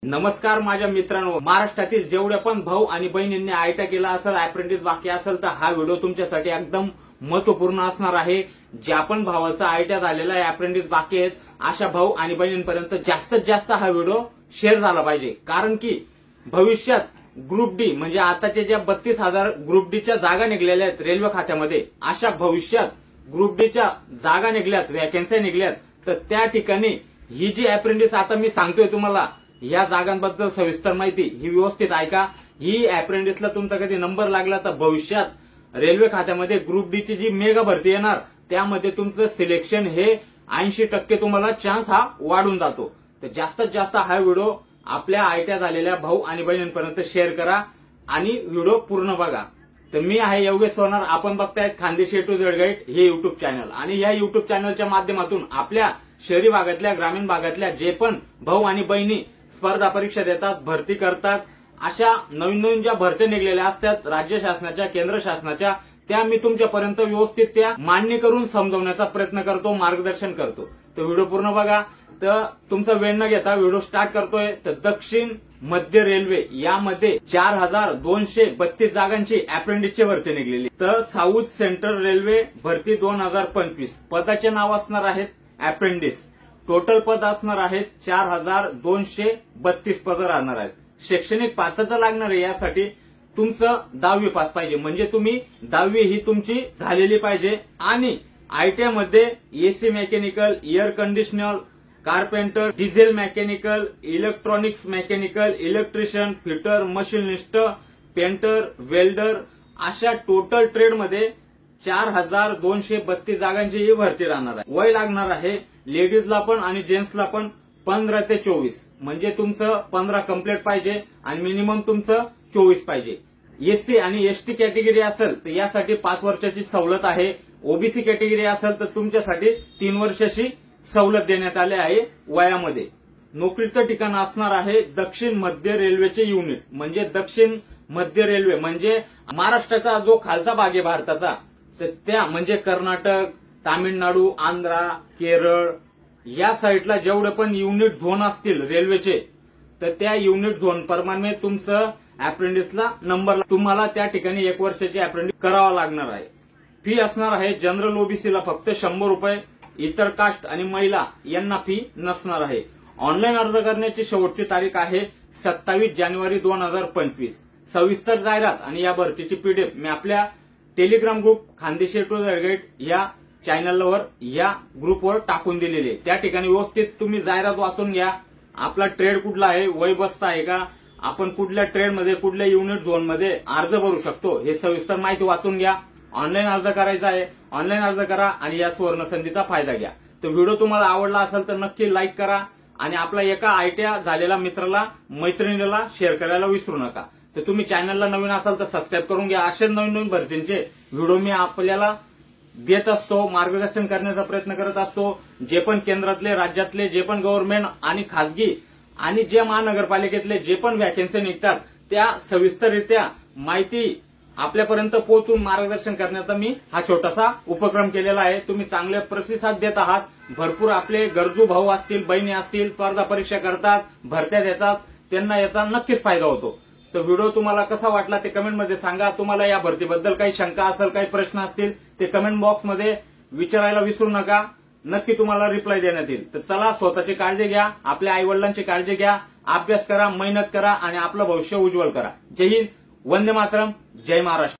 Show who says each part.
Speaker 1: नमस्कार माझ्या मित्रांनो, महाराष्ट्रातील जेवढे पण भाऊ आणि बहिणींनी आयटा केला असेल, अप्रेंटिस बाकी असेल तर हा व्हिडिओ तुमच्यासाठी एकदम महत्वपूर्ण असणार आहे। ज्या पण भावाचा आयटा झालेला आहे, अप्रेंटिस बाकी आहेत, अशा भाऊ आणि बहिणींपर्यंत जास्तीत जास्त हा व्हिडिओ शेअर झाला पाहिजे। कारण की भविष्यात ग्रुप डी म्हणजे आताच्या ज्या 32,000 ग्रुप डीच्या जागा निघलेल्या आहेत रेल्वे खात्यामध्ये, अशा भविष्यात ग्रुप डीच्या जागा निघल्यात, वॅकन्सी निघल्यात, तर त्या ठिकाणी ही जी अप्रेंटिस आता मी सांगतोय तुम्हाला, या जागांबद्दल सविस्तर माहिती ही व्यवस्थित ऐका। ही अप्रेंटिसला तुमचा कधी नंबर लागला तर भविष्यात रेल्वे खात्यामध्ये ग्रुप डी ची जी मेगा भरती येणार, त्यामध्ये तुमचं सिलेक्शन हे 80% तुम्हाला चान्स हा वाढून जातो। तर जास्तीत जास्त हा व्हिडिओ आपल्या आयट्या झालेल्या भाऊ आणि बहिणींपर्यंत शेअर करा आणि व्हिडिओ पूर्ण बघा। तर मी आहे योगेश सोनार, आपण बघतायत खानदेशी टू झेड गाईड हे युट्यूब चॅनल। आणि या युट्यूब चॅनलच्या माध्यमातून आपल्या शहरी भागातल्या, ग्रामीण भागातल्या जे पण भाऊ आणि बहिणी स्पर्धा परीक्षा देतात, भरती करतात, अशा नवीन नवीन ज्या भरत्या निघलेल्या असतात राज्य शासनाच्या, केंद्र शासनाच्या, त्या मी तुमच्यापर्यंत व्यवस्थित त्या मान्य करून समजवण्याचा प्रयत्न करतो, मार्गदर्शन करतो। तर व्हिडिओ पूर्ण बघा। तर तुमचा वेळ न घेता व्हिडिओ स्टार्ट करतोय। तर दक्षिण मध्य रेल्वे यामध्ये 4,232 जागांची अप्रेंटिसची भरती निघलेली। तर साऊथ सेंट्रल रेल्वे भरती 2025 पदाचे नाव असणार आहेत अप्रेंटिस। टोटल पद असणार आहेत 4,232 पद राहणार आहेत। शैक्षणिक पात्रता लागणार आहे यासाठी तुमचं 10वी पास पाहिजे, म्हणजे तुम्ही 10वी ही तुमची झालेली पाहिजे। आणि आयटीआय मध्ये AC mechanical, air conditioner, carpenter, diesel mechanical, electronics mechanical, electrician, fitter, machinist, painter, welder, अशा टोटल ट्रेडमध्ये 4,232 जागांची ही भरती राहणार आहे। वय लागणार आहे लेडीजला पण आणि जेंट्सला पण 15 ते 24, म्हणजे तुमचं 15 कंप्लीट पाहिजे आणि मिनिमम तुमचं 24 पाहिजे। एससी आणि एसटी कॅटेगरी असेल तर यासाठी 5 वर्षाची सवलत आहे। ओबीसी कॅटेगरी असेल तर तुमच्यासाठी 3 वर्षाची सवलत देण्यात आली आहे वयामध्ये। नोकरीचं ठिकाण असणार आहे दक्षिण मध्य रेल्वेचे युनिट, म्हणजे दक्षिण मध्य रेल्वे म्हणजे महाराष्ट्राचा जो खालचा भाग आहे भारताचा, तर त्या म्हणजे कर्नाटक, तामिळनाडू, आंध्रा, केरळ या साईडला जेवढे पण युनिट झोन असतील रेल्वेचे, तर त्या युनिट झोन प्रमाणे तुमचं अप्रेंटिसला नंबर, तुम्हाला त्या ठिकाणी 1 वर्षाची अप्रेंटिस करावा लागणार आहे। फी असणार आहे जनरल ओबीसीला फक्त 100 रुपये, इतर कास्ट आणि महिला यांना फी नसणार आहे। ऑनलाईन अर्ज करण्याची शेवटची तारीख आहे 27 जानेवारी 2025। सविस्तर जाहिरात आणि या भरतीची पीडीएफ मी आपल्या Telegram group Khandeshi to Z guide या चॅनलवर, या ग्रुपवर टाकून दिलेली आहे। त्या ठिकाणी व्यवस्थित तुम्ही जाहिरात वाचून घ्या। आपला ट्रेड कुठला आहे, वय बसता आहे का, आपण कुठल्या ट्रेडमध्ये, कुठल्या युनिट झोनमध्ये अर्ज भरू शकतो, हे सविस्तर माहिती वाचून घ्या। ऑनलाईन अर्ज करायचा आहे, ऑनलाईन अर्ज करा आणि या सुवर्ण संधीचा फायदा घ्या। तर व्हिडिओ तुम्हाला आवडला असेल तर नक्की लाईक करा आणि आपला एका आयटीआय झालेला मित्राला, मैत्रिणीला शेअर करायला विसरू नका। तर तुम्ही चॅनलला नवीन असाल तर सबस्क्राईब करून घ्या। असे नवीन नवीन भरतींचे व्हिडिओ मी आपल्याला देत असतो, मार्गदर्शन करण्याचा प्रयत्न करत असतो। जे पण केंद्रातले, राज्यातले जे पण गव्हर्नमेंट आणि खासगी आणि जे महानगरपालिकेतले जे पण वॅकन्सी निघतात, त्या सविस्तररित्या माहिती आपल्यापर्यंत पोहोचून मार्गदर्शन करण्याचा मी हा छोटासा उपक्रम केलेला आहे। तुम्ही चांगले प्रतिसाद देत आहात। भरपूर आपले गरजू भाऊ असतील, बहिणी असतील, स्पर्धा परीक्षा करतात, भरत्या देतात, त्यांना याचा नक्कीच फायदा होतो। तर व्हिडिओ तुम्हाला कसा वाटला ते कमेंटमध्ये सांगा। तुम्हाला या भरतीबद्दल काही शंका असेल, काही प्रश्न असतील ते कमेंट बॉक्समध्ये विचारायला विसरू नका, नक्की तुम्हाला रिप्लाय देण्यात येईल। तर चला, स्वतःची काळजी घ्या, आपल्या आई वडिलांची काळजी घ्या, अभ्यास करा, मेहनत करा आणि आपलं भविष्य उज्ज्वल करा। जय हिंद, वंदे मातरम, जय महाराष्ट्र।